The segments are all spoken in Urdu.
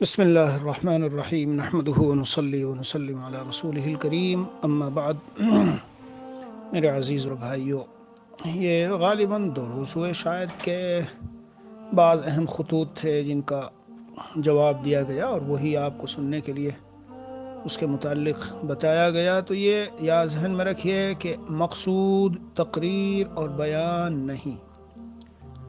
بسم اللہ الرحمن الرحیم نحمدہ ونصلی ونسلم علی رسولہ الکریم اما بعد میرے عزیز اور بھائیو، یہ غالباً دروس ہوئے شاید کہ بعض اہم خطوط تھے جن کا جواب دیا گیا اور وہی آپ کو سننے کے لیے اس کے متعلق بتایا گیا۔ تو یہ یا ذہن میں رکھیے کہ مقصود تقریر اور بیان نہیں،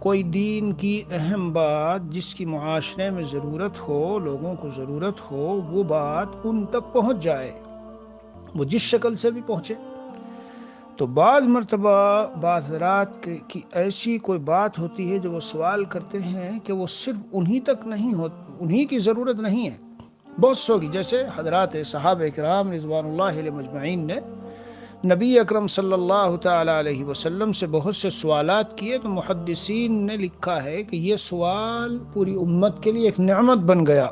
کوئی دین کی اہم بات جس کی معاشرے میں ضرورت ہو، لوگوں کو ضرورت ہو، وہ بات ان تک پہنچ جائے، وہ جس شکل سے بھی پہنچے۔ تو بعض مرتبہ بعض حضرات کی ایسی کوئی بات ہوتی ہے جو وہ سوال کرتے ہیں کہ وہ صرف انہی تک نہیں ہو، انہی کی ضرورت نہیں ہے، بہت سو کی، جیسے حضرات صحابہ کرام رضوان اللہ علیہ مجمعین نے نبی اکرم صلی اللہ تعالی علیہ وسلم سے بہت سے سوالات کیے، تو محدثین نے لکھا ہے کہ یہ سوال پوری امت کے لیے ایک نعمت بن گیا۔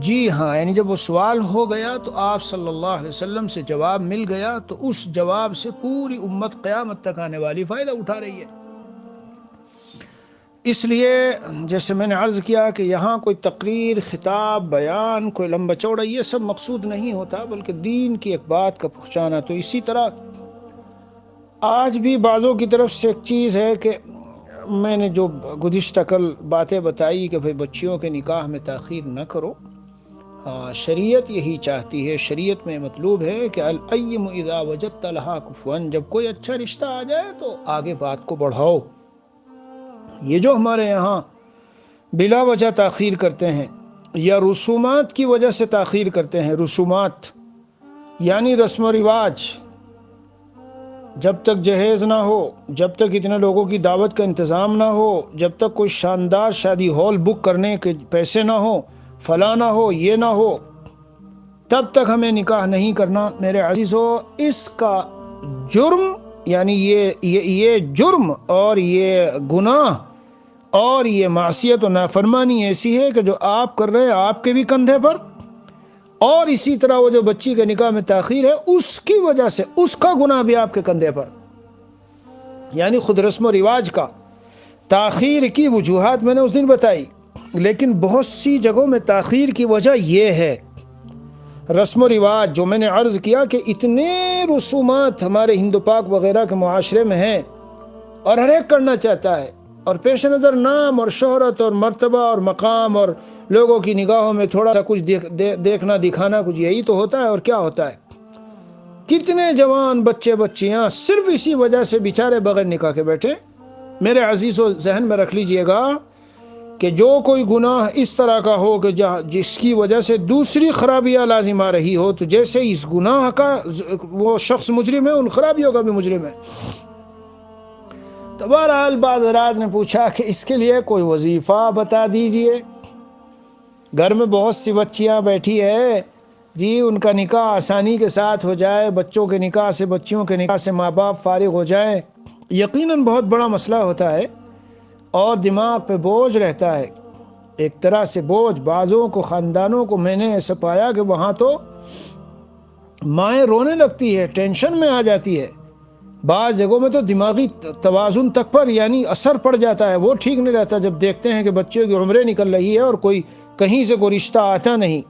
جی ہاں، یعنی جب وہ سوال ہو گیا تو آپ صلی اللہ علیہ وسلم سے جواب مل گیا، تو اس جواب سے پوری امت قیامت تک آنے والی فائدہ اٹھا رہی ہے۔ اس لیے جیسے میں نے عرض کیا کہ یہاں کوئی تقریر، خطاب، بیان، کوئی لمبا چوڑا یہ سب مقصود نہیں ہوتا، بلکہ دین کی ایک بات کا پہنچانا۔ تو اسی طرح آج بھی بعضوں کی طرف سے ایک چیز ہے کہ میں نے جو گزشتہ کل باتیں بتائی کہ بھئی بچیوں کے نکاح میں تاخیر نہ کرو، شریعت یہی چاہتی ہے، شریعت میں مطلوب ہے کہ الأیم اذا وجدت لها کفوا، جب کوئی اچھا رشتہ آ جائے تو آگے بات کو بڑھاؤ۔ یہ جو ہمارے یہاں بلا وجہ تاخیر کرتے ہیں یا رسومات کی وجہ سے تاخیر کرتے ہیں، رسومات یعنی رسم و رواج، جب تک جہیز نہ ہو، جب تک اتنے لوگوں کی دعوت کا انتظام نہ ہو، جب تک کوئی شاندار شادی ہال بک کرنے کے پیسے نہ ہو، فلاں نہ ہو، یہ نہ ہو، تب تک ہمیں نکاح نہیں کرنا۔ میرے عزیزو، اس کا جرم یعنی یہ جرم اور یہ گناہ اور یہ معصیت و نافرمانی ایسی ہے کہ جو آپ کر رہے ہیں آپ کے بھی کندھے پر، اور اسی طرح وہ جو بچی کے نکاح میں تاخیر ہے اس کی وجہ سے اس کا گناہ بھی آپ کے کندھے پر۔ یعنی خود رسم و رواج کا تاخیر کی وجوہات میں نے اس دن بتائی، لیکن بہت سی جگہوں میں تاخیر کی وجہ یہ ہے رسم و رواج، جو میں نے عرض کیا کہ اتنے رسومات ہمارے ہندو پاک وغیرہ کے معاشرے میں ہیں اور ہر ایک کرنا چاہتا ہے، اور پیش نظر نام اور شہرت اور مرتبہ اور مقام اور لوگوں کی نگاہوں میں تھوڑا سا کچھ دیکھنا دکھانا، کچھ یہی تو ہوتا ہے۔ اور کیا ہوتا ہے، کتنے جوان بچے بچیاں صرف اسی وجہ سے بیچارے بغیر نکاح کے بیٹھے۔ میرے عزیزو، ذہن میں رکھ لیجئے گا کہ جو کوئی گناہ اس طرح کا ہو کہ جس کی وجہ سے دوسری خرابیاں لازم آ رہی ہو، تو جیسے اس گناہ کا وہ شخص مجرم ہے، ان خرابیوں کا بھی مجرم ہے۔ تو بہرحال بعض حضرات نے پوچھا کہ اس کے لیے کوئی وظیفہ بتا دیجئے، گھر میں بہت سی بچیاں بیٹھی ہے، جی ان کا نکاح آسانی کے ساتھ ہو جائے، بچوں کے نکاح سے، بچیوں کے نکاح سے ماں باپ فارغ ہو جائیں، یقیناً بہت بڑا مسئلہ ہوتا ہے اور دماغ پہ بوجھ رہتا ہے، ایک طرح سے بوجھ۔ بعضوں کو، خاندانوں کو میں نے ایسا پایا کہ وہاں تو مائیں رونے لگتی ہے، ٹینشن میں آ جاتی ہے، بعض جگہوں میں تو دماغی توازن تک پر یعنی اثر پڑ جاتا ہے، وہ ٹھیک نہیں رہتا جب دیکھتے ہیں کہ بچیوں کی عمریں نکل رہی ہے اور کوئی کہیں سے کوئی رشتہ آتا نہیں۔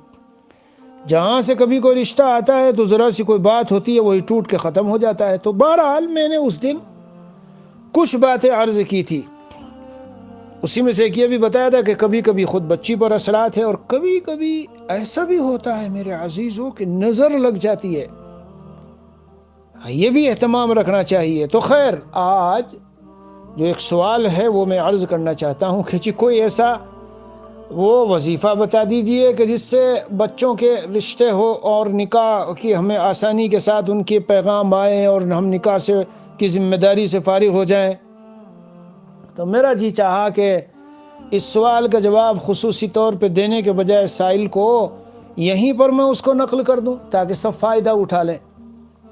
جہاں سے کبھی کوئی رشتہ آتا ہے تو ذرا سی کوئی بات ہوتی ہے وہی ٹوٹ کے ختم ہو جاتا ہے۔ تو بہرحال میں نے اس دن کچھ باتیں عرض کی تھی، اسی میں سے ایک یہ بھی بتایا تھا کہ کبھی کبھی خود بچی پر اثرات ہے، اور کبھی کبھی ایسا بھی ہوتا ہے میرے عزیزوں کہ نظر لگ جاتی ہے، یہ بھی اہتمام رکھنا چاہیے۔ تو خیر، آج جو ایک سوال ہے وہ میں عرض کرنا چاہتا ہوں کہ کوئی ایسا وہ وظیفہ بتا دیجئے کہ جس سے بچوں کے رشتے ہو اور نکاح کی ہمیں آسانی کے ساتھ ان کے پیغام آئیں اور ہم نکاح سے کی ذمہ داری سے فارغ ہو جائیں۔ تو میرا جی چاہا کہ اس سوال کا جواب خصوصی طور پہ دینے کے بجائے سائل کو یہیں پر میں اس کو نقل کر دوں تاکہ سب فائدہ اٹھا لیں۔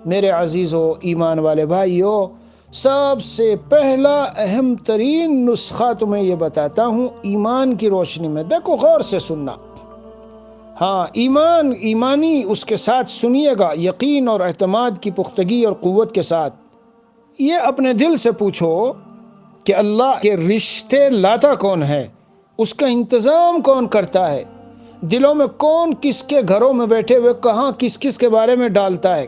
میرے عزیزو، ایمان والے بھائیو، سب سے پہلا اہم ترین نسخہ تمہیں یہ بتاتا ہوں ایمان کی روشنی میں، دیکھو غور سے سننا، ہاں ایمانی اس کے ساتھ سنیے گا، یقین اور اعتماد کی پختگی اور قوت کے ساتھ۔ یہ اپنے دل سے پوچھو کہ اللہ کے رشتے لاتا کون ہے، اس کا انتظام کون کرتا ہے، دلوں میں کون کس کے گھروں میں بیٹھے ہوئے کہاں کس کس کے بارے میں ڈالتا ہے،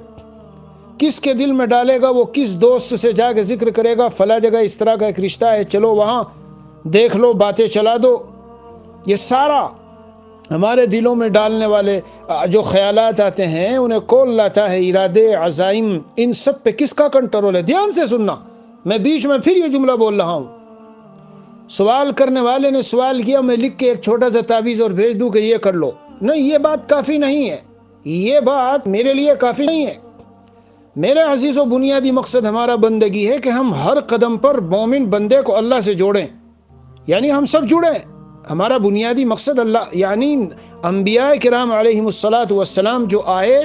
کس کے دل میں ڈالے گا، وہ کس دوست سے جا کے ذکر کرے گا فلاں جگہ اس طرح کا ایک رشتہ ہے، چلو وہاں دیکھ لو، باتیں چلا دو. یہ سارا ہمارے دلوں میں ڈالنے والے جو خیالات آتے ہیں انہیں کون لاتا ہے، ارادے، عزائم، ان سب پہ کس کا کنٹرول ہے؟ دھیان سے سننا، میں بیچ میں پھر یہ جملہ بول رہا ہوں. سوال کرنے والے نے سوال کیا، میں لکھ کے ایک چھوٹا سا تعویذ اور بھیج دوں کہ یہ کر لو، نہیں، یہ بات کافی نہیں ہے، یہ بات میرے لیے کافی نہیں ہے. میرے عزیز و بنیادی مقصد ہمارا بندگی ہے کہ ہم ہر قدم پر مومن بندے کو اللہ سے جوڑیں، یعنی ہم سب جڑیں. ہمارا بنیادی مقصد اللہ، یعنی انبیاء کرام علیہم الصلاۃ والسلام جو آئے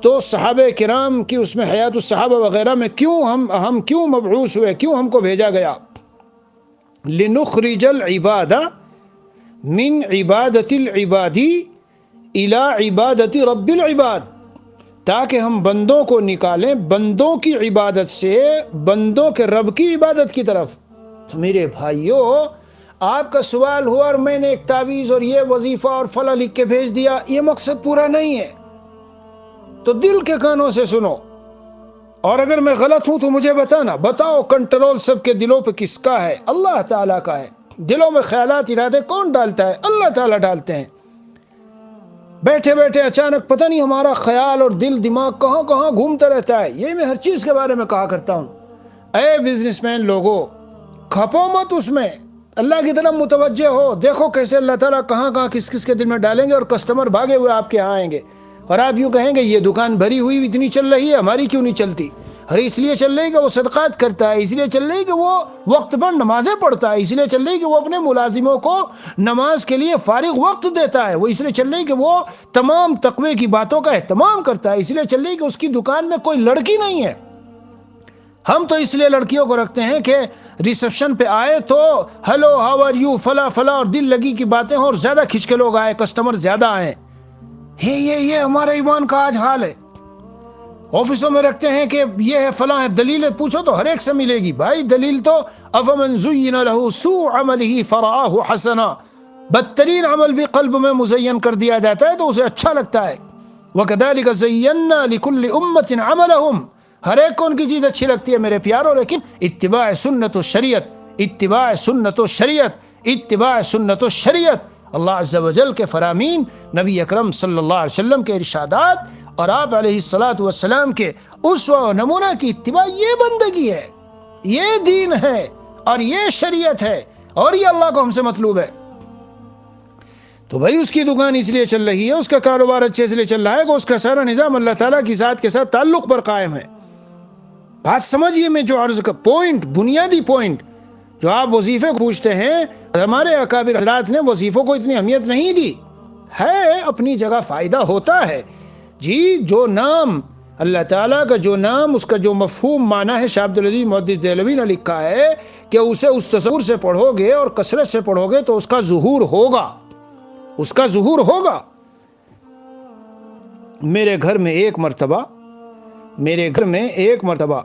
تو صحابہ کرام کی اس میں حیات الصحابہ وغیرہ میں کیوں ہم کیوں مبعوث ہوئے، کیوں ہم کو بھیجا گیا؟ لنخرج العباد من عبادت العبادی الى عبادت رب العباد، تاکہ ہم بندوں کو نکالیں بندوں کی عبادت سے بندوں کے رب کی عبادت کی طرف. تو میرے بھائیوں، آپ کا سوال ہوا اور میں نے ایک تعویذ اور یہ وظیفہ اور فلاں لکھ کے بھیج دیا، یہ مقصد پورا نہیں ہے. تو دل کے کانوں سے سنو، اور اگر میں غلط ہوں تو مجھے بتانا، بتاؤ کنٹرول سب کے دلوں پہ کس کا ہے؟ اللہ تعالیٰ کا ہے. دلوں میں خیالات، ارادے کون ڈالتا ہے؟ اللہ تعالیٰ ڈالتے ہیں. بیٹھے بیٹھے اچانک پتہ نہیں ہمارا خیال اور دل دماغ کہاں کہاں گھومتا رہتا ہے. یہ میں ہر چیز کے بارے میں کہا کرتا ہوں، اے بزنس مین لوگوں، کھپو مت اس میں، اللہ کی طرف متوجہ ہو. دیکھو کیسے اللہ تعالیٰ کہاں کہاں کس کس کے دل میں ڈالیں گے، اور کسٹمر بھاگے ہوئے آپ کے یہاں آئیں گے، اور آپ یوں کہیں گے یہ دکان بھری ہوئی اتنی چل رہی ہے، ہماری کیوں نہیں چلتی؟ ارے اس لیے چل رہی کہ وہ صدقات کرتا ہے، اس لیے چل رہی کہ وہ وقت پر نمازیں پڑھتا ہے، اس لیے چل رہی کہ وہ اپنے ملازموں کو نماز کے لیے فارغ وقت دیتا ہے، وہ اس لیے چل رہی کہ وہ تمام تقوی کی باتوں کا اہتمام کرتا ہے، اس لیے چل رہی کہ اس کی دکان میں کوئی لڑکی نہیں ہے. ہم تو اس لیے لڑکیوں کو رکھتے ہیں کہ ریسپشن پہ آئے تو ہیلو ہاؤ آر یو فلا فلا اور دل لگی کی باتیں ہوں اور زیادہ کھچ کے لوگ آئے، کسٹمر زیادہ آئے. یہ ہمارے ایمان کا آج حال ہے. آفسوں میں رکھتے ہیں کہ یہ ہے فلاں ہے، دلیلیں پوچھو تو ہر ایک سے ملے گی. بھائی دلیل تو افمن زین له سوء عمله فرآه حسنا، بدترین عمل بھی قلب میں مزین کر دیا جاتا ہے تو اسے اچھا لگتا ہے. وَكَذَلِكَ زَيَّنَّا لِكُلِّ أُمَّةٍ عَمَلَهُمْ، ہر ایک کو ان کی چیز اچھی لگتی ہے میرے پیاروں، لیکن اتباع سنت و شریعت، اتباع سنت و شریعت، اتباع سنت و شریعت، اللہ عز و جل کے فرامین، نبی اکرم صلی اللہ علیہ وسلم کے ارشادات اور آپ علیہ الصلاۃ والسلام کے اسوہ و نمونہ کی اتباع، یہ بندگی ہے، یہ دین ہے، اور یہ شریعت ہے، اور یہ اللہ کو ہم سے مطلوب ہے. تو بھائی اس کی دکان اس لیے چل رہی ہے، اس کا کاروبار اچھے سے چل رہا ہے کہ اس کا سارا نظام اللہ تعالیٰ کی ذات کے ساتھ تعلق پر قائم ہے. بات سمجھیے، میں جو عرض کا پوائنٹ، بنیادی پوائنٹ جو آپ وظیفے پوچھتے ہیں، ہمارے اکابر حضرات نے وظیفوں کو اتنی اہمیت نہیں دی ہے. اپنی جگہ فائدہ ہوتا ہے جی، جو نام اللہ تعالیٰ کا، جو نام اس کا جو مفہوم معنی ہے، شاہ عبدالعزیز محدث دہلوی نے لکھا ہے کہ اسے اس تصور سے پڑھو گے اور کثرت سے پڑھو گے تو اس کا ظہور ہوگا، اس کا ظہور ہوگا. میرے گھر میں ایک مرتبہ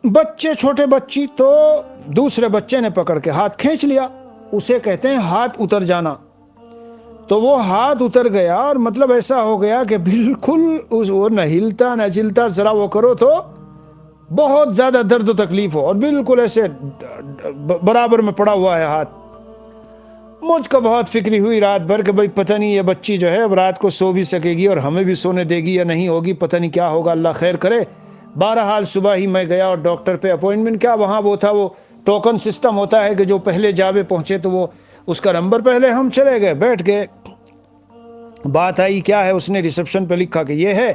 بچے، چھوٹے بچی، تو دوسرے بچے نے پکڑ کے ہاتھ کھینچ لیا، اسے کہتے ہیں ہاتھ اتر جانا. تو وہ ہاتھ اتر گیا اور مطلب ایسا ہو گیا کہ بالکل وہ نہ ہلتا نہ چلتا، ذرا وہ کرو تو بہت زیادہ درد و تکلیف ہو، اور بالکل ایسے برابر میں پڑا ہوا ہے ہاتھ. مجھ کو بہت فکری ہوئی رات بھر کہ بھئی پتہ نہیں یہ بچی جو ہے اب رات کو سو بھی سکے گی اور ہمیں بھی سونے دے گی یا نہیں ہوگی، پتہ نہیں کیا ہوگا، اللہ خیر کرے. بہرحال صبح ہی میں گیا اور ڈاکٹر پہ اپوائنٹمنٹ کیا، وہاں وہ تھا، وہ ٹوکن سسٹم ہوتا ہے کہ جو پہلے جاوے پہنچے تو وہ اس کا نمبر، پہلے ہم چلے گئے، بیٹھ گئے. بات آئی کیا ہے، اس نے ریسپشن پہ لکھا کہ یہ ہے،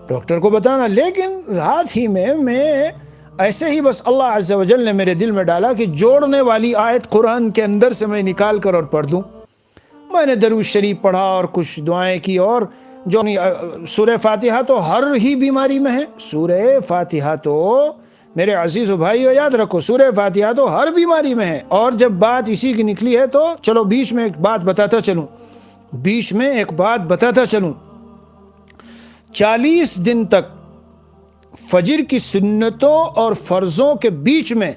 ڈاکٹر کو بتانا. لیکن رات ہی میں ایسے ہی بس اللہ عز و جل نے میرے دل میں ڈالا کہ جوڑنے والی آیت قرآن کے اندر سے میں نکال کر اور پڑھ دوں. میں نے درود شریف پڑھا اور کچھ دعائیں کی، اور جو سورہ فاتحہ تو ہر ہی بیماری میں ہے. سورہ فاتحہ تو میرے عزیز و بھائیو یاد رکھو، سورہ فاتحہ تو ہر بیماری میں ہے. اور جب بات اسی کی نکلی ہے تو چلو بیچ میں ایک بات بتاتا چلوں. 40 دن تک فجر کی سنتوں اور فرضوں کے بیچ میں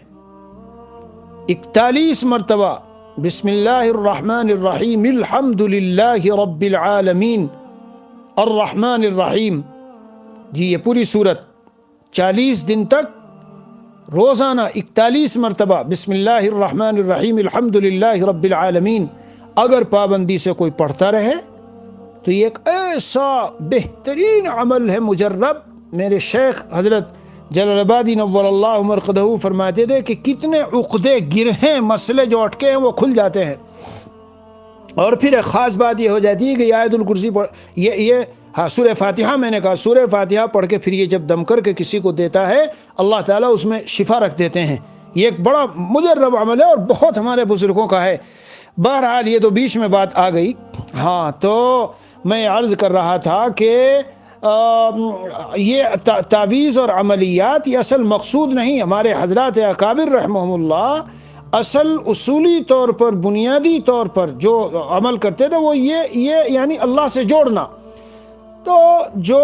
41 مرتبہ بسم اللہ الرحمن الرحیم الحمد للہ رب العالمین الرحمن الرحیم. جی یہ پوری سورت 40 دن تک روزانہ 41 مرتبہ بسم اللہ الرحمن الرحیم الحمد للہ رب العالمین اگر پابندی سے کوئی پڑھتا رہے تو یہ ایک ایسا بہترین عمل ہے مجرب. میرے شیخ حضرت جلال آبادی نور اللہ مرقدہ فرماتے تھے کہ کتنے عقدے گرہیں مسئلے جو اٹکے ہیں وہ کھل جاتے ہیں. اور پھر ایک خاص بات یہ ہو جاتی ہے کہ آیت الکرسی پڑھ ہاں سورہ فاتحہ، میں نے کہا سورہ فاتحہ پڑھ کے پھر یہ جب دم کر کے کسی کو دیتا ہے اللہ تعالیٰ اس میں شفا رکھ دیتے ہیں. یہ ایک بڑا مجرب عمل ہے اور بہت ہمارے بزرگوں کا ہے. بہرحال یہ تو بیچ میں بات آ گئی. ہاں تو میں عرض کر رہا تھا کہ یہ تعویذ اور عملیات یہ اصل مقصود نہیں. ہمارے حضرات اکابر رحمہم اللہ اصل اصولی طور پر بنیادی طور پر جو عمل کرتے تھے وہ یہ یعنی اللہ سے جوڑنا. تو جو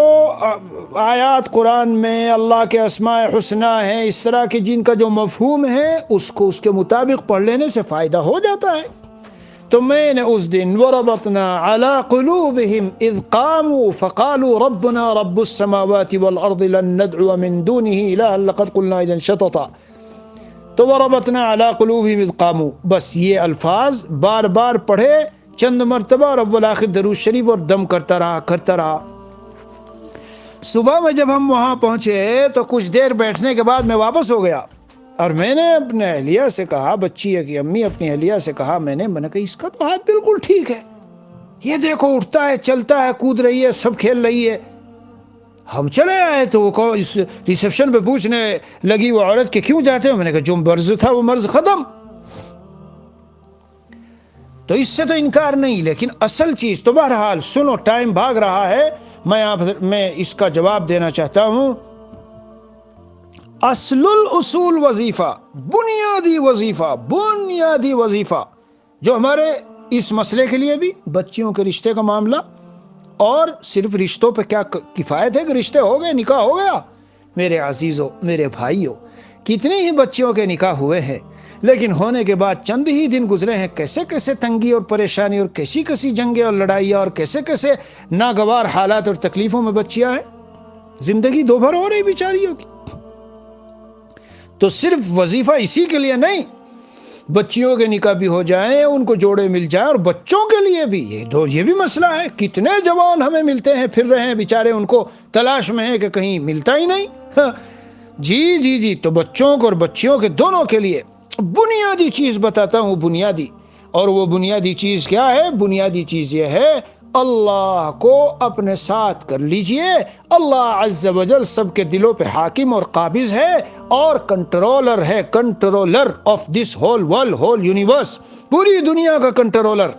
آیات قرآن میں اللہ کے اسماء حسنہ ہیں اس طرح کے جن کا جو مفہوم ہے اس کو اس کے مطابق پڑھ لینے سے فائدہ ہو جاتا ہے. تو میں نے اس دن وَرَبَطْنَا عَلَىٰ قُلُوبِهِمْ إِذْ قَامُوا فَقَالُوا رَبُّنَا رَبُّ السَّمَاوَاتِ وَالْأَرْضِ لَن نَّدْعُوَ مِن دُونِهِ إِلَٰهًا لَقَدْ قُلْنَا إِذًا شَطَطًا. تو وَرَبَطْنَا عَلَىٰ قُلُوبِهِمْ إِذْ قَامُوا، بس یہ الفاظ بار بار پڑھے چند مرتبہ اور اول آخر درود شریف اور دم کرتا رہا. صبح میں جب ہم وہاں پہنچے تو کچھ دیر بیٹھنے کے بعد میں واپس ہو گیا اور میں نے اپنے اہلیہ سے کہا، بچی ہے کہ امی اپنی اہلیہ سے کہا، میں نے کہا اس کا تو ہاتھ بالکل ٹھیک ہے، یہ دیکھو اٹھتا ہے چلتا ہے کود رہی ہے سب کھیل رہی ہے. ہم چلے آئے تو وہ ریسیپشن پہ پوچھنے لگی وہ عورت کہ کیوں جاتے ہو؟ میں نے کہا جو مرض تھا وہ مرض ختم. تو اس سے تو انکار نہیں، لیکن اصل چیز تو بہرحال سنو ٹائم بھاگ رہا ہے، میں اس کا جواب دینا چاہتا ہوں. اصل الاصول وظیفہ، بنیادی وظیفہ جو ہمارے اس مسئلے کے لیے بھی بچیوں کے رشتے کا معاملہ، اور صرف رشتوں پہ کیا کفایت ہے کہ رشتے ہو گئے نکاح ہو گیا. میرے عزیزوں میرے بھائیوں کتنی ہی بچیوں کے نکاح ہوئے ہیں لیکن ہونے کے بعد چند ہی دن گزرے ہیں کیسے کیسے تنگی اور پریشانی اور کیسی کیسی جنگیں اور لڑائیاں اور کیسے کیسے ناگوار حالات اور تکلیفوں میں بچیاں ہیں. زندگی دو بھر ہو رہی بیچاریوں کی. تو صرف وظیفہ اسی کے لیے نہیں، بچیوں کے نکاح بھی ہو جائیں، ان کو جوڑے مل جائیں، اور بچوں کے لیے بھی یہ بھی مسئلہ ہے. کتنے جوان ہمیں ملتے ہیں پھر رہے ہیں بیچارے، ان کو تلاش میں ہے کہ کہیں ملتا ہی نہیں. جی تو بچوں کو اور بچیوں کے دونوں کے لیے بنیادی چیز بتاتا ہوں، بنیادی. اور وہ بنیادی چیز کیا ہے؟ بنیادی چیز یہ ہے اللہ کو اپنے ساتھ کر لیجئے. اللہ عز و جل سب کے دلوں پہ حاکم اور قابض ہے اور کنٹرولر ہے، controller of this whole world, whole universe, پوری دنیا کا کنٹرولر.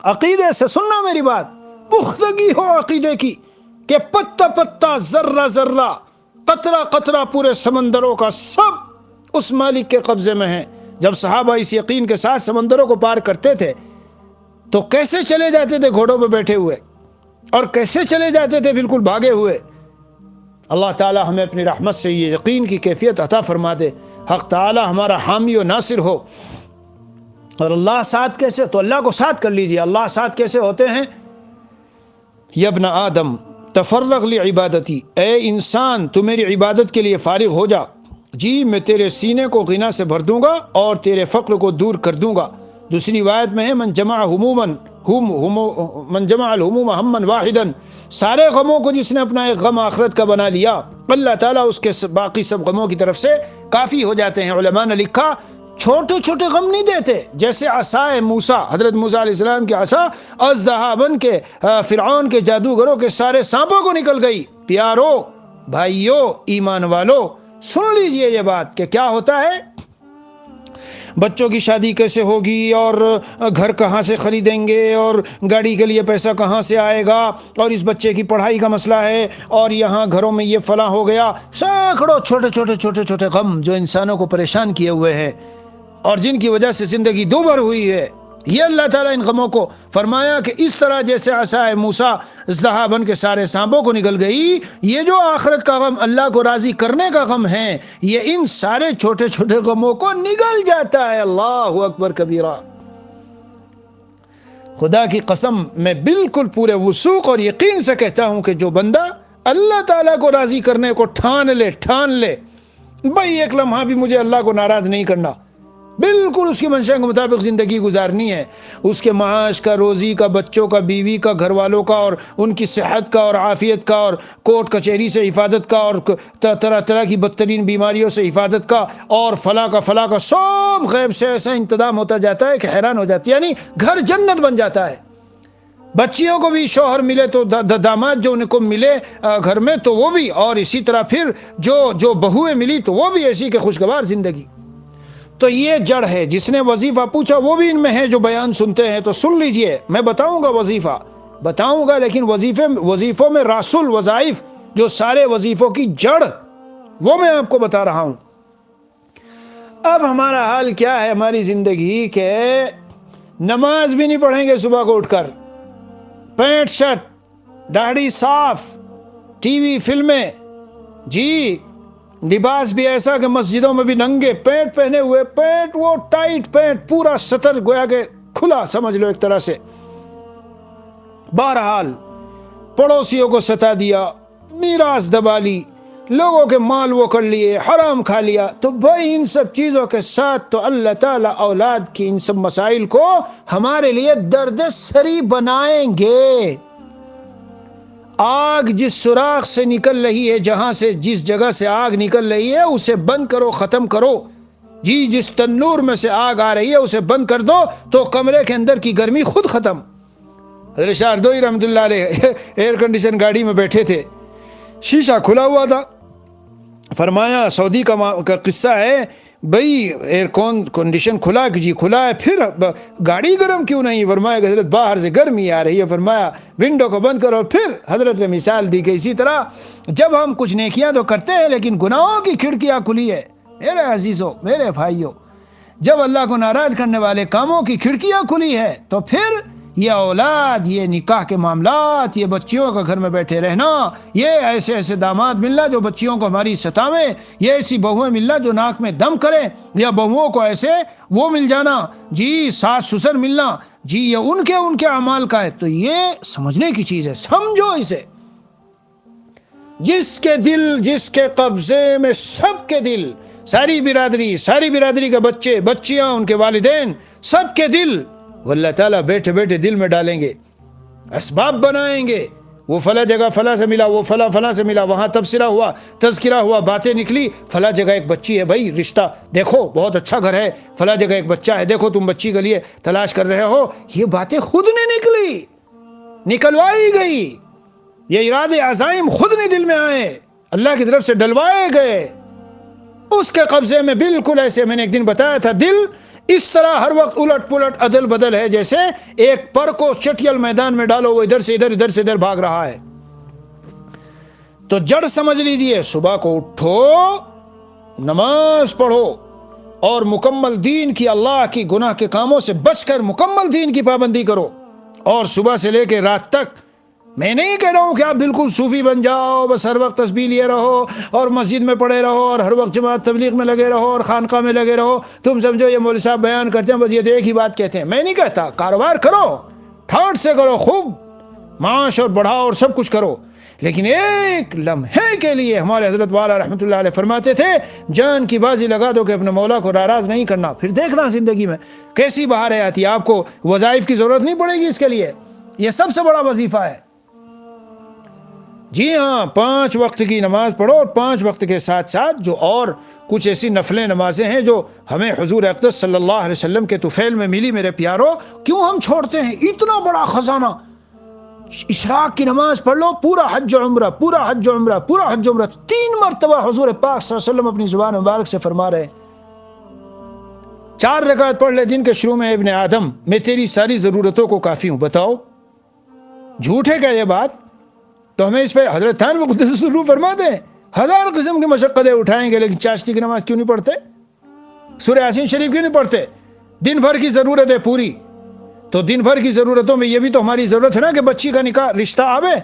عقیدے سے سننا میری بات، پختگی ہو عقیدے کی کہ پتہ پتہ ذرہ ذرہ قطرہ قطرہ پورے سمندروں کا سب اس مالک کے قبضے میں ہے. جب صحابہ اس یقین کے ساتھ سمندروں کو پار کرتے تھے تو کیسے چلے جاتے تھے؟ گھوڑوں پہ بیٹھے ہوئے. اور کیسے چلے جاتے تھے؟ بالکل بھاگے ہوئے. اللہ تعالی ہمیں اپنی رحمت سے یہ یقین کی کیفیت عطا فرما دے. حق تعالی ہمارا حامی و ناصر ہو. اور اللہ ساتھ کیسے؟ تو اللہ کو ساتھ کر لیجئے. اللہ ساتھ کیسے ہوتے ہیں؟ یا ابن آدم تفرغ لعبادتی، اے انسان تو میری عبادت کے لیے فارغ ہو جا. جی میں تیرے سینے کو غنا سے بھر دوں گا اور تیرے فقر کو دور کر دوں گا. دوسری روایت میں ہے من جمع الہموم ہما واحدا، سارے غموں کو جس نے اپنا ایک غم آخرت کا بنا لیا اللہ تعالیٰ اس کے باقی سب غموں کی طرف سے کافی ہو جاتے ہیں. علماء نے لکھا چھوٹے چھوٹے غم نہیں دیتے، جیسے عصائے موسیٰ، حضرت موسیٰ علیہ السلام کی عصا اژدہا بن کے فرعون کے جادوگروں کے سارے سانپوں کو نکل گئی. پیارو بھائیو ایمان والو سن لیجئے یہ بات کہ کیا ہوتا ہے. بچوں کی شادی کیسے ہوگی اور گھر کہاں سے خریدیں گے اور گاڑی کے لیے پیسہ کہاں سے آئے گا اور اس بچے کی پڑھائی کا مسئلہ ہے اور یہاں گھروں میں یہ فلاں ہو گیا. سینکڑوں چھوٹے چھوٹے غم جو انسانوں کو پریشان کیے ہوئے ہیں اور جن کی وجہ سے زندگی دوبھر ہوئی ہے. یہ اللہ تعالیٰ ان غموں کو فرمایا کہ اس طرح جیسے عصائے موسیٰ اژدہا بن کے سارے سانپوں کو نگل گئی، یہ جو آخرت کا غم، اللہ کو راضی کرنے کا غم ہے، یہ ان سارے چھوٹے چھوٹے غموں کو نگل جاتا ہے۔ اللہ اکبر کبیرہ۔ خدا کی قسم میں بالکل پورے وثوق اور یقین سے کہتا ہوں کہ جو بندہ اللہ تعالیٰ کو راضی کرنے کو ٹھان لے بھائی ایک لمحہ بھی مجھے اللہ کو ناراض نہیں کرنا، بالکل اس کی منشا کے مطابق زندگی گزارنی ہے، اس کے معاش کا، روزی کا، بچوں کا، بیوی کا، گھر والوں کا، اور ان کی صحت کا اور عافیت کا، اور کوٹ کچہری سے حفاظت کا، اور طرح طرح کی بدترین بیماریوں سے حفاظت کا، اور فلاں کا سب غیب سے ایسا انتظام ہوتا جاتا ہے کہ حیران ہو جاتی ہے، یعنی گھر جنت بن جاتا ہے۔ بچیوں کو بھی شوہر ملے تو داماد جو ان کو ملے گھر میں تو وہ بھی، اور اسی طرح پھر جو بہویں ملی تو وہ بھی ایسی کہ خوشگوار زندگی۔ تو یہ جڑ ہے۔ جس نے وظیفہ پوچھا وہ بھی ان میں ہے جو بیان سنتے ہیں، تو سن لیجئے، میں بتاؤں گا وظیفہ بتاؤں گا، لیکن وظیفوں میں راس الوظائف، جو سارے وظیفوں کی جڑ، وہ میں آپ کو بتا رہا ہوں۔ اب ہمارا حال کیا ہے ہماری زندگی کہ نماز بھی نہیں پڑھیں گے صبح کو اٹھ کر، پینٹ شرٹ، داڑھی صاف، ٹی وی، فلمیں، جی لباس بھی ایسا کہ مسجدوں میں بھی ننگے پینٹ پہنے ہوئے، پینٹ وہ ٹائٹ پینٹ، پورا سطر گویا کہ کھلا سمجھ لو ایک طرح سے۔ بہرحال پڑوسیوں کو ستا دیا، میراث دبا لی، لوگوں کے مال وہ کر لیے، حرام کھا لیا، تو بھائی ان سب چیزوں کے ساتھ تو اللہ تعالیٰ اولاد کی ان سب مسائل کو ہمارے لیے درد سری بنائیں گے۔ آگ جس سوراخ سے نکل رہی ہے، جہاں سے جس جگہ سے آگ نکل رہی ہے اسے بند کرو، ختم کرو، جی جس تنور میں سے آگ آ رہی ہے اسے بند کر دو تو کمرے کے اندر کی گرمی خود ختم۔ حضرت شاہ اردوئی رحمۃ اللہ علیہ ایئر کنڈیشن گاڑی میں بیٹھے تھے، شیشہ کھلا ہوا تھا، فرمایا سعودی کا قصہ ہے، بھئی ایئر کنڈیشن کھلا جی کھلا ہے، پھر گاڑی گرم کیوں نہیں؟ فرمایا کہ حضرت باہر سے گرمی آ رہی ہے، فرمایا ونڈو کو بند کرو، پھر حضرت نے مثال دی کہ اسی طرح جب ہم کچھ نیکیاں تو کرتے ہیں لیکن گناہوں کی کھڑکیاں کھلی ہے میرے عزیزوں، میرے بھائیوں، جب اللہ کو ناراض کرنے والے کاموں کی کھڑکیاں کھلی ہے تو پھر یہ اولاد، یہ نکاح کے معاملات، یہ بچیوں کا گھر میں بیٹھے رہنا، یہ ایسے ایسے داماد ملنا جو بچیوں کو ہماری ستاویں، یہ ایسی بہویں ملنا جو ناک میں دم کریں، یا بہوؤں کو ایسے وہ مل جانا، جی ساس سسر ملنا، جی یہ ان کے اعمال کا ہے، تو یہ سمجھنے کی چیز ہے، سمجھو اسے۔ جس کے دل، جس کے قبضے میں سب کے دل، ساری برادری کے بچے بچیاں، ان کے والدین، سب کے دل وہ اللہ تعالیٰ بیٹھے بیٹھے دل میں ڈالیں گے، اسباب بنائیں گے، وہ فلاں جگہ فلاں سے ملا، وہ فلاں سے ملا، وہاں تذکرہ ہوا، باتیں نکلی، فلاں جگہ ایک بچی ہے، بھائی رشتہ دیکھو بہت اچھا گھر ہے، فلاں جگہ ایک بچہ ہے، دیکھو تم بچی کے لیے تلاش کر رہے ہو، یہ باتیں خود نے نکلوائی گئی، یہ ارادے عزائم خود نے دل میں آئے، اللہ کی طرف سے ڈلوائے گئے، اس کے قبضے میں بالکل ایسے، میں نے ایک دن بتایا تھا، دل اس طرح ہر وقت الٹ پلٹ عدل بدل ہے، جیسے ایک پر کو چٹیل میدان میں ڈالو، وہ ادھر سے ادھر بھاگ رہا ہے۔ تو جڑ سمجھ لیجئے، صبح کو اٹھو، نماز پڑھو، اور مکمل دین کی، اللہ کی گناہ کے کاموں سے بچ کر مکمل دین کی پابندی کرو، اور صبح سے لے کے رات تک میں نہیں کہہ رہا ہوں کہ آپ بالکل صوفی بن جاؤ، بس ہر وقت تسبیح لیے رہو اور مسجد میں پڑے رہو اور ہر وقت جماعت تبلیغ میں لگے رہو اور خانقاہ میں لگے رہو، تم سمجھو یہ مولوی صاحب بیان کرتے ہیں بس یہ تو ایک ہی بات کہتے ہیں۔ میں نہیں کہتا، کاروبار کرو، ٹھاٹ سے کرو، خوب معاش اور بڑھاؤ اور سب کچھ کرو، لیکن ایک لمحے کے لیے ہمارے حضرت والا رحمۃ اللہ علیہ فرماتے تھے، جان کی بازی لگا دو کہ اپنے مولا کو ناراض نہیں کرنا، پھر دیکھنا زندگی میں کیسی بہاریں آتی ہے، آپ کو وظائف کی ضرورت نہیں پڑے گی اس کے لیے، یہ سب سے بڑا وظیفہ ہے۔ جی ہاں، 5 وقت کی نماز پڑھو، اور 5 وقت کے ساتھ ساتھ جو اور کچھ ایسی نفلیں نمازیں ہیں جو ہمیں حضور اقدس صلی اللہ علیہ وسلم کے طفیل میں ملی، میرے پیارو، کیوں ہم چھوڑتے ہیں اتنا بڑا خزانہ؟ اشراق کی نماز پڑھ لو، پورا حج و عمرہ 3 مرتبہ حضور پاک صلی اللہ علیہ وسلم اپنی زبان مبارک سے فرما رہے ہیں۔ 4 رکعت پڑھ لے دن کے شروع میں، ابن آدم میں تیری ساری ضرورتوں کو کافی ہوں، بتاؤ جھوٹ ہے کیا یہ بات؟ تو ہمیں اس پہ حضرت تھان وہ قدس الروح فرماتے ہیں 1000 قسم کی مشقتیں اٹھائیں گے لیکن چاشتی کی کیوں نہیں پڑھتے؟ سورہ یاسین شریف کیوں نہیں پڑھتے؟ دن بھر کی ضرورت ہے پوری، تو دن بھر کی ضرورتوں میں یہ بھی تو ہماری ضرورت ہے نا کہ بچی کا نکاح رشتہ آوے.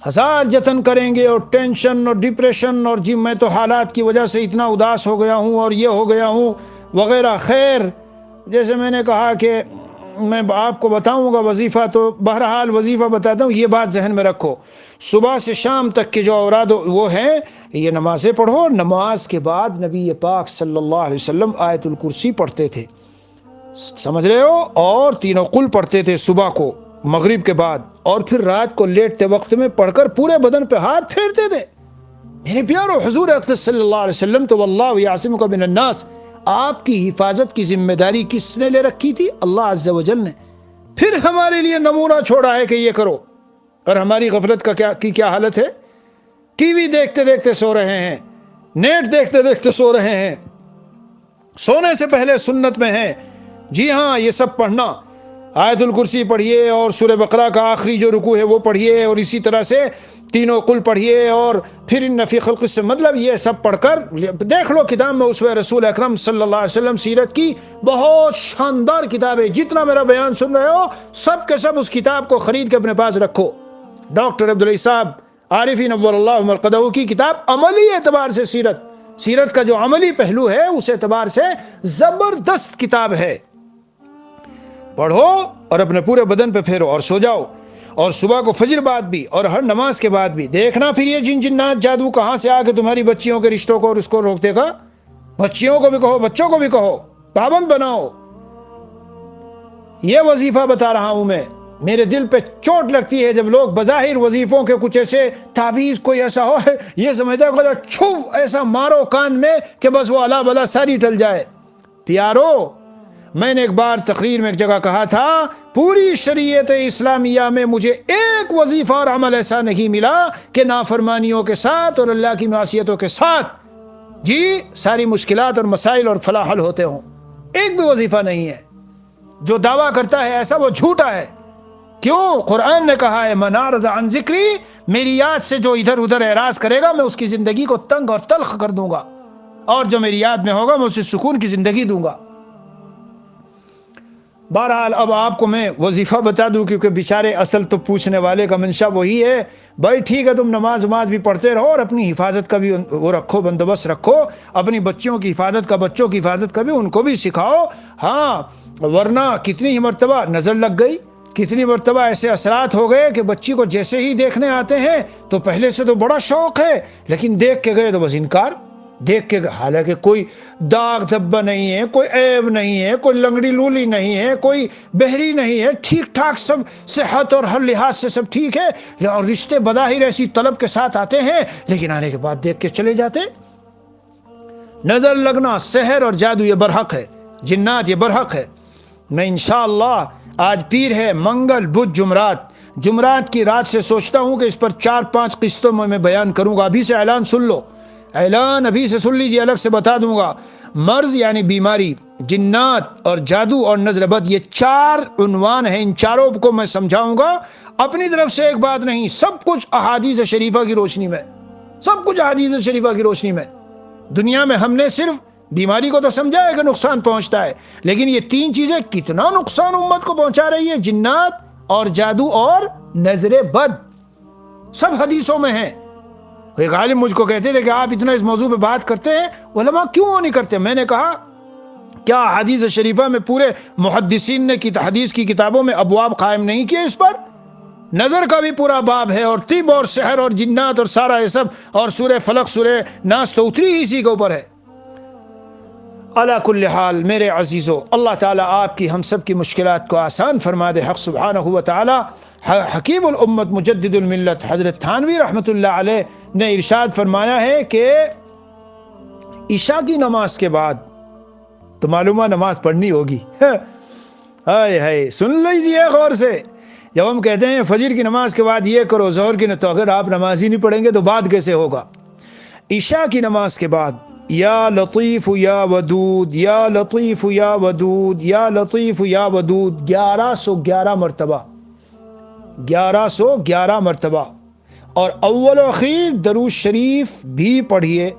ہزار جتن کریں گے اور ٹینشن اور ڈپریشن اور جی میں تو حالات کی وجہ سے اتنا اداس ہو گیا ہوں اور یہ ہو گیا ہوں وغیرہ. خیر جیسے میں نے کہا کہ میں آپ کو بتاؤں گا وظیفہ، تو بہرحال وظیفہ بتاتا ہوں، یہ بات ذہن میں رکھو. صبح سے شام تک کے جو اوراد وہ ہیں یہ نمازیں پڑھو. نماز کے بعد نبی پاک صلی اللہ علیہ وسلم آیت الکرسی پڑھتے تھے، سمجھ رہے ہو، اور تینوں قل پڑھتے تھے صبح کو مغرب کے بعد، اور پھر رات کو لیٹتے وقت میں پڑھ کر پورے بدن پہ ہاتھ پھیرتے تھے. میرے پیارو، حضور اقدس صلی اللہ علیہ وسلم تو واللہ یعصمک من الناس، آپ کی حفاظت کی ذمہ داری کس نے لے رکھی تھی؟ اللہ عز و جل نے. پھر ہمارے لیے نمونہ چھوڑا ہے کہ یہ کرو. اور ہماری غفلت کا کیا حالت ہے؟ ٹی وی دیکھتے دیکھتے سو رہے ہیں، نیٹ دیکھتے دیکھتے سو رہے ہیں، سونے سے پہلے سنت میں ہیں. جی ہاں، یہ سب پڑھنا، آیت الکرسی پڑھیے اور سورہ بقرہ کا آخری جو رکوع ہے وہ پڑھیے، اور اسی طرح سے تینوں قل پڑھیے، اور پھر ان فی خلق سے مطلب یہ سب پڑھ کر دیکھ لو کتاب میں اسوہ رسول اکرم صلی اللہ علیہ وسلم سیرت کی بہت شاندار کتاب ہے. جتنا میرا بیان سن رہے ہو سب کے سب اس کتاب کو خرید کے اپنے پاس رکھو. ڈاکٹر عبدالعزیز صاحب عارفی نور اللہ مرقدہ کی کتاب عملی اعتبار سے سیرت کا جو عملی پہلو ہے اس اعتبار سے زبردست کتاب ہے. پڑھو اور اپنے پورے بدن پہ پھیرو اور سو جاؤ. اور صبح کو فجر بعد بھی اور ہر نماز کے بعد بھی دیکھنا پھر یہ جنات جادو کہاں سے آ کے تمہاری بچیوں کے رشتوں کو اور اس کو روک دے گا. بچیوں کو بھی کہو، بچوں کو بھی کہو، پابند بناؤ. یہ وظیفہ بتا رہا ہوں میں. میرے دل پہ چوٹ لگتی ہے جب لوگ بظاہر وظیفوں کے کچھ ایسے تعویذ کوئی ایسا ہو یہ سمجھتا ہے چھو ایسا مارو کان میں کہ بس وہ الا بلا ساری ٹل جائے. پیارو، میں نے ایک بار تقریر میں ایک جگہ کہا تھا، پوری شریعت اسلامیہ میں مجھے ایک وظیفہ اور عمل ایسا نہیں ملا کہ نافرمانیوں کے ساتھ اور اللہ کی معصیتوں کے ساتھ جی ساری مشکلات اور مسائل اور فلاح حل ہوتے ہوں. ایک بھی وظیفہ نہیں ہے. جو دعویٰ کرتا ہے ایسا وہ جھوٹا ہے. کیوں؟ قرآن نے کہا ہے من اعرض عن ذکری، میری یاد سے جو ادھر ادھر اعراض کرے گا میں اس کی زندگی کو تنگ اور تلخ کر دوں گا، اور جو میری یاد میں ہوگا میں اسے سکون کی زندگی دوں گا. بہرحال اب آپ کو میں وظیفہ بتا دوں، کیونکہ بیچارے اصل تو پوچھنے والے کا منشا وہی ہے. بھائی ٹھیک ہے، تم نماز بھی پڑھتے رہو اور اپنی حفاظت کا بھی وہ رکھو، بندوبست رکھو، اپنی بچیوں کی حفاظت کا، بچوں کی حفاظت کا بھی ان کو بھی سکھاؤ. ہاں، ورنہ کتنی ہی مرتبہ نظر لگ گئی، کتنی مرتبہ ایسے اثرات ہو گئے کہ بچی کو جیسے ہی دیکھنے آتے ہیں تو پہلے سے تو بڑا شوق ہے، لیکن دیکھ کے گئے تو بس انکار. دیکھ کے حالانکہ کوئی داغ دھبا نہیں ہے، کوئی عیب نہیں ہے، کوئی لنگڑی لولی نہیں ہے، کوئی بہری نہیں ہے، ٹھیک ٹھاک سب، صحت اور ہر لحاظ سے سب ٹھیک ہے، اور رشتے بظاہر ایسی طلب کے ساتھ آتے ہیں، لیکن آنے کے بعد دیکھ کے چلے جاتے. نظر لگنا، سحر اور جادو یہ برحق ہے، جنات یہ برحق ہے. میں انشاءاللہ آج پیر ہے، منگل بدھ جمعرات کی رات سے سوچتا ہوں کہ اس پر 4-5 قسطوں میں بیان کروں گا. ابھی سے اعلان سن لو، اعلان ابھی سے سن لیجیے، الگ سے بتا دوں گا. مرض یعنی بیماری، جنات اور جادو اور نظر بد، یہ 4 عنوان ہیں. ان چاروں کو میں سمجھاؤں گا اپنی طرف سے، ایک بات نہیں، سب کچھ احادیث شریفہ کی روشنی میں، سب کچھ احادیث شریفہ کی روشنی میں. دنیا میں ہم نے صرف بیماری کو تو سمجھا ہے کہ نقصان پہنچتا ہے، لیکن یہ 3 چیزیں کتنا نقصان امت کو پہنچا رہی ہے، جنات اور جادو اور نظر بد، سب حدیثوں میں ہیں. ایک عالم مجھ کو کہتے تھے کہ آپ اتنا اس موضوع پہ بات کرتے ہیں، علماء کیوں نہیں کرتے؟ میں نے کہا کیا حدیث شریفہ میں پورے محدثین نے حدیث کی کتابوں میں ابواب قائم نہیں کیے اس پر؟ نظر کا بھی پورا باب ہے، اور طب اور سحر اور جنات اور سارا یہ سب، اور سورہ فلق سورہ ناس تو اتری ہی اسی کے اوپر ہے. علی کل حال میرے عزیزو، اللہ تعالیٰ آپ کی ہم سب کی مشکلات کو آسان فرما دے. حق سبحانہ و تعالیٰ حکیم الامت مجدد الملت حضرت تھانوی رحمۃ اللہ علیہ نے ارشاد فرمایا ہے کہ عشاء کی نماز کے بعد تو معلومہ نماز پڑھنی ہوگی. ہائے ہائے، سن لیجیے غور سے. جب ہم کہتے ہیں فجر کی نماز کے بعد یہ کرو، ظہر کی، تو اگر آپ نماز ہی نہیں پڑھیں گے تو بعد کیسے ہوگا؟ عشاء کی نماز کے بعد یا لطیف یا ودود، یا لطیف یا ودود، یا لطیف یا ودود 1111 مرتبہ، 1111 مرتبہ. اور اول و اخیر درود شریف بھی پڑھیے،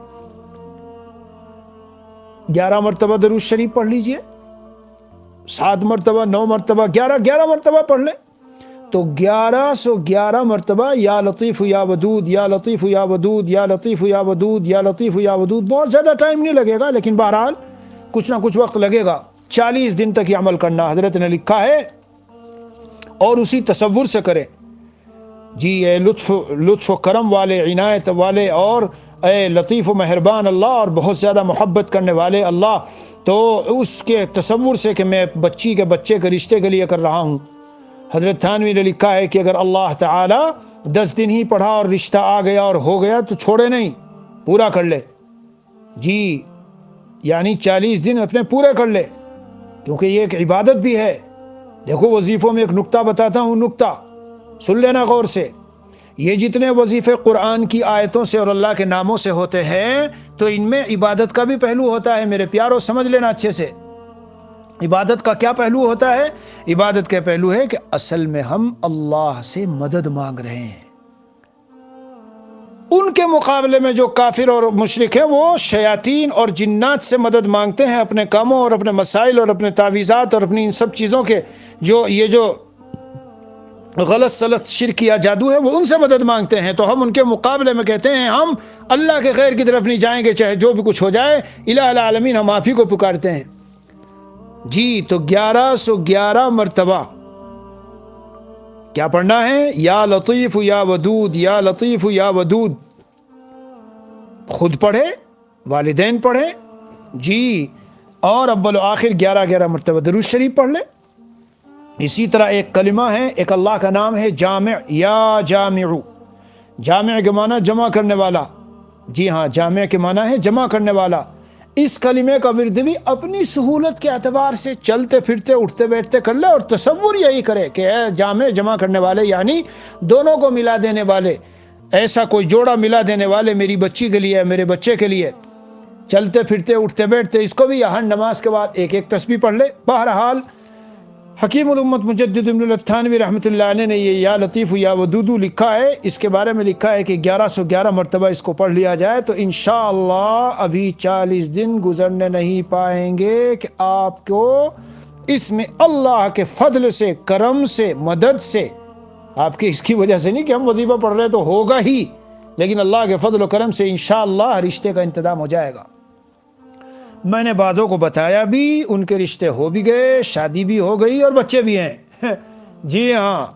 11 مرتبہ درود شریف پڑھ لیجئے. 7 مرتبہ 9 مرتبہ 11 مرتبہ پڑھ لے تو 1111 مرتبہ یا لطیف یا ودود یا لطیف یا ودود یا لطیف یا ودود یا لطیف یا ودود. بہت زیادہ ٹائم نہیں لگے گا لیکن بہرحال کچھ نہ کچھ وقت لگے گا. 40 دن تک یہ عمل کرنا حضرت نے لکھا ہے اور اسی تصور سے کرے. جی اے لطف و کرم والے، عنایت والے اور اے لطیف و مہربان اللہ اور بہت زیادہ محبت کرنے والے اللہ، تو اس کے تصور سے کہ میں بچی کے بچے کے رشتے کے لیے کر رہا ہوں. حضرت تھانوی نے لکھا ہے کہ اگر اللہ تعالی 10 دن ہی پڑھا اور رشتہ آ گیا اور ہو گیا تو چھوڑے نہیں، پورا کر لے. جی یعنی 40 دن اپنے پورے کر لے، کیونکہ یہ ایک عبادت بھی ہے. دیکھو وظیفوں میں ایک نقطہ بتاتا ہوں، نقطہ سن لینا غور سے. یہ جتنے وظیفے قرآن کی آیتوں سے اور اللہ کے ناموں سے ہوتے ہیں تو ان میں عبادت کا بھی پہلو ہوتا ہے. میرے پیارو سمجھ لینا اچھے سے، عبادت کا کیا پہلو ہوتا ہے؟ عبادت کا پہلو ہے کہ اصل میں ہم اللہ سے مدد مانگ رہے ہیں. ان کے مقابلے میں جو کافر اور مشرک ہیں وہ شیاطین اور جنات سے مدد مانگتے ہیں اپنے کاموں اور اپنے مسائل اور اپنے تعویذات اور اپنی ان سب چیزوں کے جو غلط سلط شرک یا جادو ہے وہ ان سے مدد مانگتے ہیں. تو ہم ان کے مقابلے میں کہتے ہیں ہم اللہ کے غیر کی طرف نہیں جائیں گے، چاہے جو بھی کچھ ہو جائے، الہ العالمین ہم آپ ہی کو پکارتے ہیں. جی تو 1111 مرتبہ کیا پڑھنا ہے؟ یا لطیف یا ودود یا لطیف یا ودود. خود پڑھے، والدین پڑھے. جی اور اول و آخر 11 مرتبہ درود شریف پڑھ لے. اسی طرح ایک کلمہ ہے، ایک اللہ کا نام ہے جامع، یا جامع. جامع کے معنی جمع کرنے والا. جی ہاں، جامع کے معنی ہے جمع کرنے والا. اس کلمے کا ورد بھی اپنی سہولت کے اعتبار سے چلتے پھرتے اٹھتے بیٹھتے کر لے اور تصور یہی کرے کہ اے جامع جمع کرنے والے، یعنی دونوں کو ملا دینے والے، ایسا کوئی جوڑا ملا دینے والے، میری بچی کے لیے، میرے بچے کے لیے. چلتے پھرتے اٹھتے بیٹھتے اس کو بھی ہر نماز کے بعد ایک ایک تسبیح پڑھ لے. بہرحال حکیم الامت مجدد ابن التھانوی رحمۃ اللہ علیہ نے یہ یا لطیف یا ودود لکھا ہے. اس کے بارے میں لکھا ہے کہ 1111 مرتبہ اس کو پڑھ لیا جائے تو انشاءاللہ ابھی 40 دن گزرنے نہیں پائیں گے کہ آپ کو اس میں اللہ کے فضل سے، کرم سے، مدد سے، آپ کی اس کی وجہ سے نہیں کہ ہم وظیفہ پڑھ رہے تو ہوگا ہی، لیکن اللہ کے فضل و کرم سے انشاءاللہ رشتے کا انتظام ہو جائے گا. میں نے بعضوں کو بتایا بھی، ان کے رشتے ہو بھی گئے، شادی بھی ہو گئی اور بچے بھی ہیں. جی ہاں،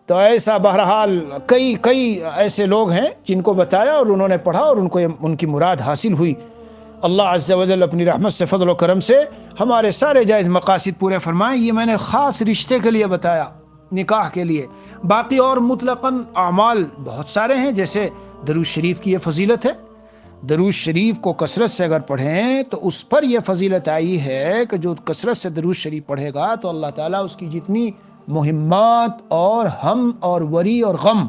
تو ایسا بہرحال کئی ایسے لوگ ہیں جن کو بتایا اور انہوں نے پڑھا اور ان کی مراد حاصل ہوئی. اللہ عز و جل اپنی رحمت سے، فضل و کرم سے ہمارے سارے جائز مقاصد پورے فرمائیں. یہ میں نے خاص رشتے کے لیے بتایا، نکاح کے لیے. باقی اور مطلقاً اعمال بہت سارے ہیں، جیسے درود شریف کی یہ فضیلت ہے. درود شریف کو کثرت سے اگر پڑھیں تو اس پر یہ فضیلت آئی ہے کہ جو کثرت سے درود شریف پڑھے گا تو اللہ تعالیٰ اس کی جتنی مہمات اور ہم اور وری اور غم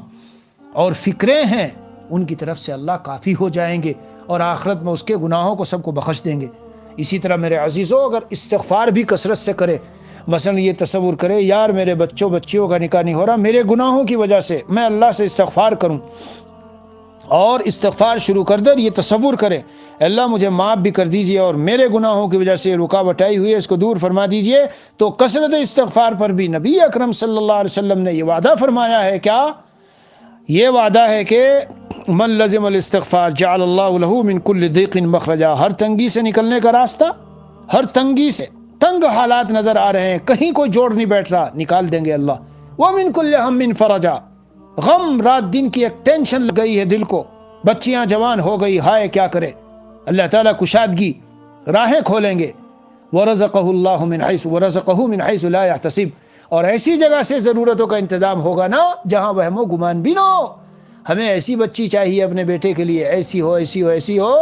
اور فکریں ہیں ان کی طرف سے اللہ کافی ہو جائیں گے اور آخرت میں اس کے گناہوں کو سب کو بخش دیں گے. اسی طرح میرے عزیزوں اگر استغفار بھی کثرت سے کرے، مثلا یہ تصور کرے یار میرے بچیوں کا نکاح نہیں ہو رہا میرے گناہوں کی وجہ سے، میں اللہ سے استغفار کروں اور استغفار شروع کر دے، یہ تصور کرے اللہ مجھے معاف بھی کر دیجئے اور میرے گناہوں کی وجہ سے رکاوٹ آئی ہوئی ہے اس کو دور فرما دیجئے. تو کثرت استغفار پر بھی نبی اکرم صلی اللہ علیہ وسلم نے یہ وعدہ فرمایا ہے. کیا یہ وعدہ ہے کہ من لزم الاستغفار جعل اللہ له من كل ضيق مخرجا. ہر تنگی سے نکلنے کا راستہ، ہر تنگی سے، تنگ حالات نظر آ رہے ہیں، کہیں کوئی جوڑ نہیں بیٹھ رہا، نکال دیں گے اللہ. ومن كل هم فرجا. غم رات دن کی ایک ٹینشن لگ گئی ہے دل کو، بچیاں جوان ہو گئی، ہائے کیا کرے، اللہ تعالیٰ کشادگی راہیں کھولیں گے. ورزقه اللہ من حیث ورزقه من حیث لا يحتسب. اور ایسی جگہ سے ضرورتوں کا انتظام ہوگا نا جہاں وہم و گمان بھی نہ ہو. ہمیں ایسی بچی چاہیے اپنے بیٹے کے لیے، ایسی ہو ایسی ہو ایسی ہو،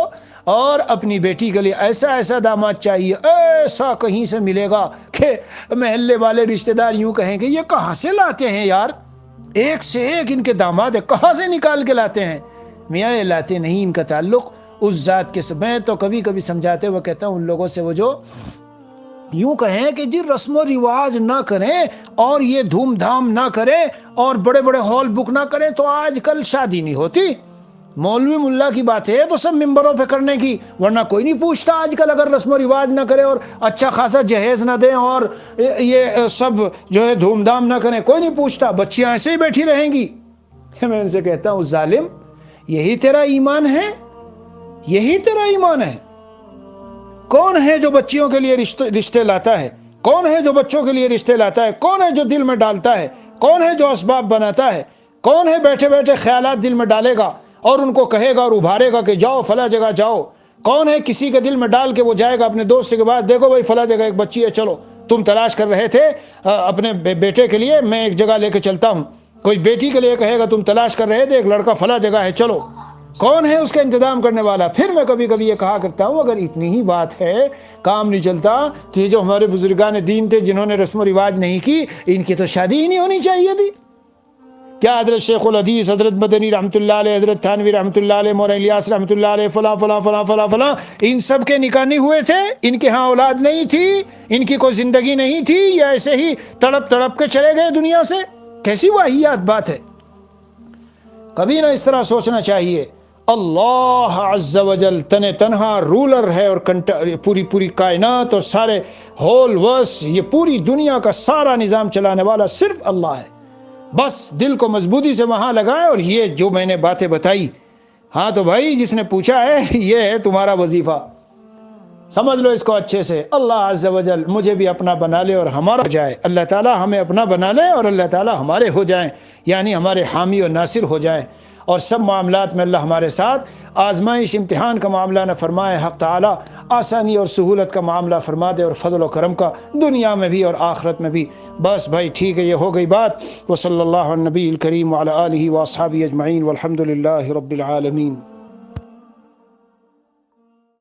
اور اپنی بیٹی کے لیے ایسا داماد چاہیے، ایسا کہیں سے ملے گا کہ محلے والے رشتہ دار یوں کہیں کہ یہ کہاں سے لاتے ہیں یار، ایک سے ایک ان کے داماد ہے، کہاں سے نکال کے لاتے ہیں. میاں یہ لاتے نہیں، ان کا تعلق اس ذات کے سے. میں تو کبھی کبھی سمجھاتے ہوئے کہتا ہوں ان لوگوں سے، وہ جو یوں کہیں کہ جی رسم و رواج نہ کریں اور یہ دھوم دھام نہ کریں اور بڑے بڑے ہال بک نہ کریں تو آج کل شادی نہیں ہوتی. مولوی ملا کی بات ہے تو سب ممبروں پہ کرنے کی، ورنہ کوئی نہیں پوچھتا آج کل اگر رسم و رواج نہ کرے اور اچھا خاصا جہیز نہ دیں اور یہ سب جو ہے دھوم دھام نہ کریں، کوئی نہیں پوچھتا، بچیاں ایسے ہی بیٹھی رہیں گی۔ میں ان سے کہتا ہوں ظالم، یہی تیرا ایمان ہے؟ یہی تیرا ایمان ہے؟ کون ہے جو بچیوں کے لیے رشتے لاتا ہے؟ کون ہے جو بچوں کے لیے رشتے لاتا ہے؟ کون ہے جو دل میں ڈالتا ہے؟ کون ہے جو اسباب بناتا ہے؟ کون ہے بیٹھے بیٹھے خیالات دل میں ڈالے گا اور ان کو کہے گا اور ابھارے گا کہ جاؤ فلاں جگہ جاؤ؟ کون ہے کسی کے دل میں ڈال کے وہ جائے گا اپنے دوست کے بعد، دیکھو بھائی فلاں جگہ ایک بچی ہے، چلو تم تلاش کر رہے تھے اپنے بیٹے کے لیے، میں ایک جگہ لے کے چلتا ہوں۔ کوئی بیٹی کے لیے کہے گا تم تلاش کر رہے تھے ایک لڑکا فلاں جگہ ہے، چلو۔ کون ہے اس کا انتظام کرنے والا؟ پھر میں کبھی کبھی یہ کہا کرتا ہوں اگر اتنی ہی بات ہے، کام نہیں چلتا، تو یہ جو ہمارے بزرگان دین تھے جنہوں نے رسم و رواج نہیں کی، ان کی تو شادی ہی نہیں ہونی چاہیے تھی۔ کیا حضرت شیخ الحدیث، حضرت مدنی رحمۃ اللہ علیہ، حضرت تھانوی رحمۃ اللہ علیہ، مولانا الیاس رحمۃ اللہ علیہ، فلاں فلاں فلاں فلاں فلاں، ان سب کے نکاح نہیں ہوئے تھے؟ ان کے ہاں اولاد نہیں تھی؟ ان کی کوئی زندگی نہیں تھی؟ یا ایسے ہی تڑپ تڑپ کے چلے گئے دنیا سے؟ کیسی واہیات بات ہے! کبھی نہ اس طرح سوچنا چاہیے۔ اللہ عز و جل تنہا رولر ہے اور پوری کائنات اور سارے ہول وس، یہ پوری دنیا کا سارا نظام چلانے والا صرف اللہ ہے۔ بس دل کو مضبوطی سے وہاں لگائے، اور یہ جو میں نے باتیں بتائی، ہاں تو بھائی جس نے پوچھا ہے یہ ہے تمہارا وظیفہ، سمجھ لو اس کو اچھے سے۔ اللہ عز و جل مجھے بھی اپنا بنا لے اور ہمارا ہو جائے، اللہ تعالی ہمیں اپنا بنا لے اور اللہ تعالی ہمارے ہو جائیں، یعنی ہمارے حامی و ناصر ہو جائیں، اور سب معاملات میں اللہ ہمارے ساتھ، آزمائش امتحان کا معاملہ نہ فرمائے، حق تعالی آسانی اور سہولت کا معاملہ فرما دے، اور فضل و کرم کا دنیا میں بھی اور آخرت میں بھی۔ بس بھائی ٹھیک ہے، یہ ہو گئی بات۔ وصلی اللہ علی النبی الکریم وعلی آلہ واصحابہ اجمعین والحمد للہ رب العالمین۔